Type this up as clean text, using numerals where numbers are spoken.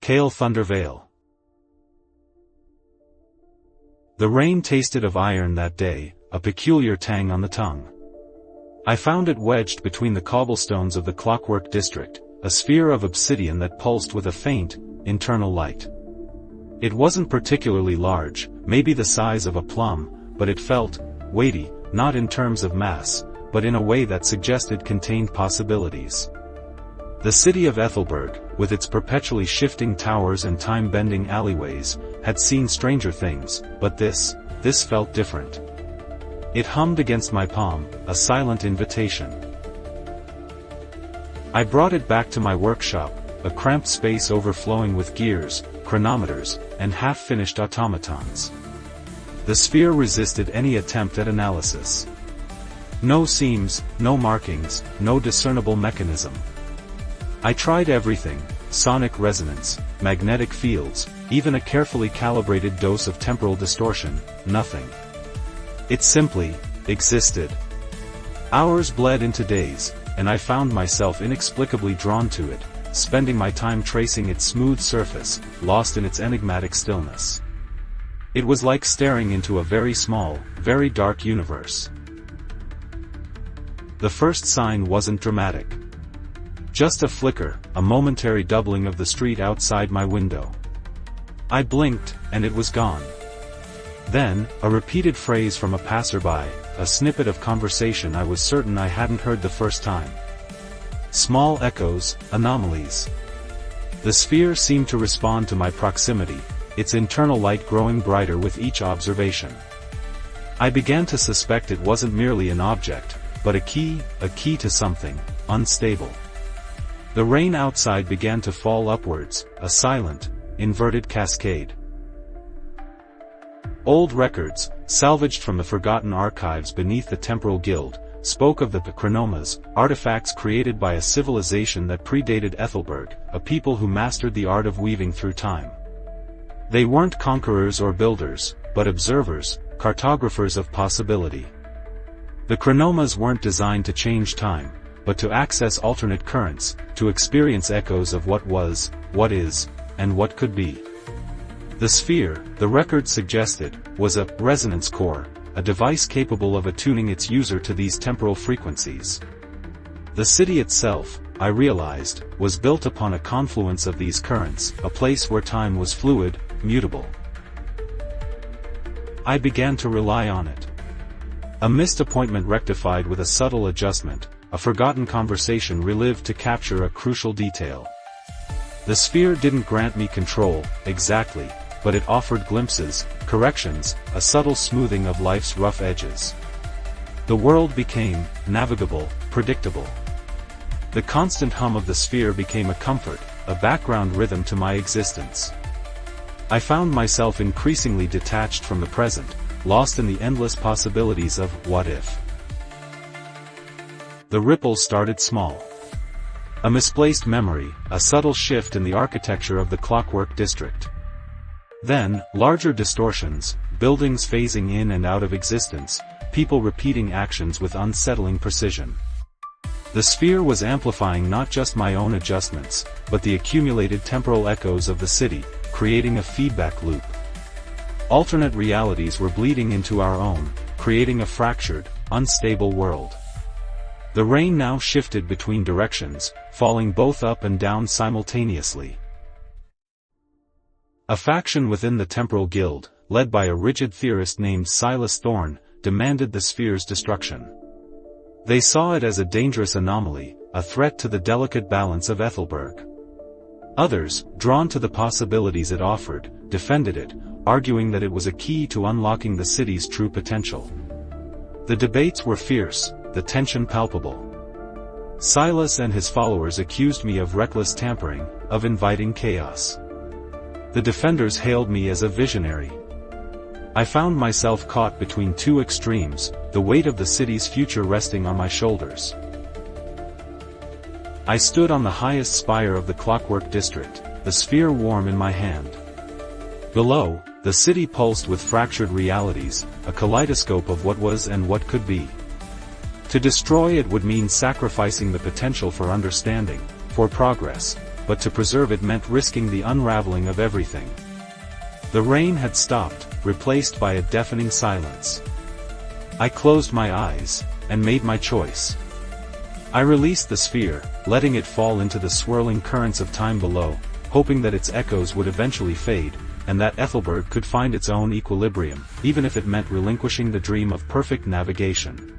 Kael Thunderveil. The rain tasted of iron that day, a peculiar tang on the tongue. I found it wedged between the cobblestones of the clockwork district, a sphere of obsidian that pulsed with a faint, internal light. It wasn't particularly large, maybe the size of a plum, but it felt weighty, not in terms of mass, but in a way that suggested contained possibilities. The city of Ethelberg, with its perpetually shifting towers and time-bending alleyways, had seen stranger things, but this felt different. It hummed against my palm, a silent invitation. I brought it back to my workshop, a cramped space overflowing with gears, chronometers, and half-finished automatons. The sphere resisted any attempt at analysis. No seams, no markings, no discernible mechanism. I tried everything: sonic resonance, magnetic fields, even a carefully calibrated dose of temporal distortion, nothing. It simply existed. Hours bled into days, and I found myself inexplicably drawn to it, spending my time tracing its smooth surface, lost in its enigmatic stillness. It was like staring into a very small, very dark universe. The first sign wasn't dramatic. Just a flicker, a momentary doubling of the street outside my window. I blinked, and it was gone. Then, a repeated phrase from a passerby, a snippet of conversation I was certain I hadn't heard the first time. Small echoes, anomalies. The sphere seemed to respond to my proximity, its internal light growing brighter with each observation. I began to suspect it wasn't merely an object, but a key to something unstable. The rain outside began to fall upwards, a silent, inverted cascade. Old records, salvaged from the forgotten archives beneath the temporal guild, spoke of the chronomas, artifacts created by a civilization that predated Ethelberg, a people who mastered the art of weaving through time. They weren't conquerors or builders, but observers, cartographers of possibility. The chronomas weren't designed to change time, but to access alternate currents, to experience echoes of what was, what is, and what could be. The sphere, the record suggested, was a resonance core, a device capable of attuning its user to these temporal frequencies. The city itself, I realized, was built upon a confluence of these currents, a place where time was fluid, mutable. I began to rely on it. A missed appointment rectified with a subtle adjustment, a forgotten conversation relived to capture a crucial detail. The sphere didn't grant me control, exactly, but it offered glimpses, corrections, a subtle smoothing of life's rough edges. The world became navigable, predictable. The constant hum of the sphere became a comfort, a background rhythm to my existence. I found myself increasingly detached from the present, lost in the endless possibilities of what if. The ripples started small. A misplaced memory, a subtle shift in the architecture of the clockwork district. Then, larger distortions, buildings phasing in and out of existence, people repeating actions with unsettling precision. The sphere was amplifying not just my own adjustments, but the accumulated temporal echoes of the city, creating a feedback loop. Alternate realities were bleeding into our own, creating a fractured, unstable world. The rain now shifted between directions, falling both up and down simultaneously. A faction within the Temporal Guild, led by a rigid theorist named Silas Thorne, demanded the sphere's destruction. They saw it as a dangerous anomaly, a threat to the delicate balance of Ethelberg. Others, drawn to the possibilities it offered, defended it, arguing that it was a key to unlocking the city's true potential. The debates were fierce, the tension palpable. Silas and his followers accused me of reckless tampering, of inviting chaos. The defenders hailed me as a visionary. I found myself caught between two extremes, the weight of the city's future resting on my shoulders. I stood on the highest spire of the clockwork district, the sphere warm in my hand. Below, the city pulsed with fractured realities, a kaleidoscope of what was and what could be. To destroy it would mean sacrificing the potential for understanding, for progress, but to preserve it meant risking the unraveling of everything. The rain had stopped, replaced by a deafening silence. I closed my eyes, and made my choice. I released the sphere, letting it fall into the swirling currents of time below, hoping that its echoes would eventually fade, and that Ethelbert could find its own equilibrium, even if it meant relinquishing the dream of perfect navigation.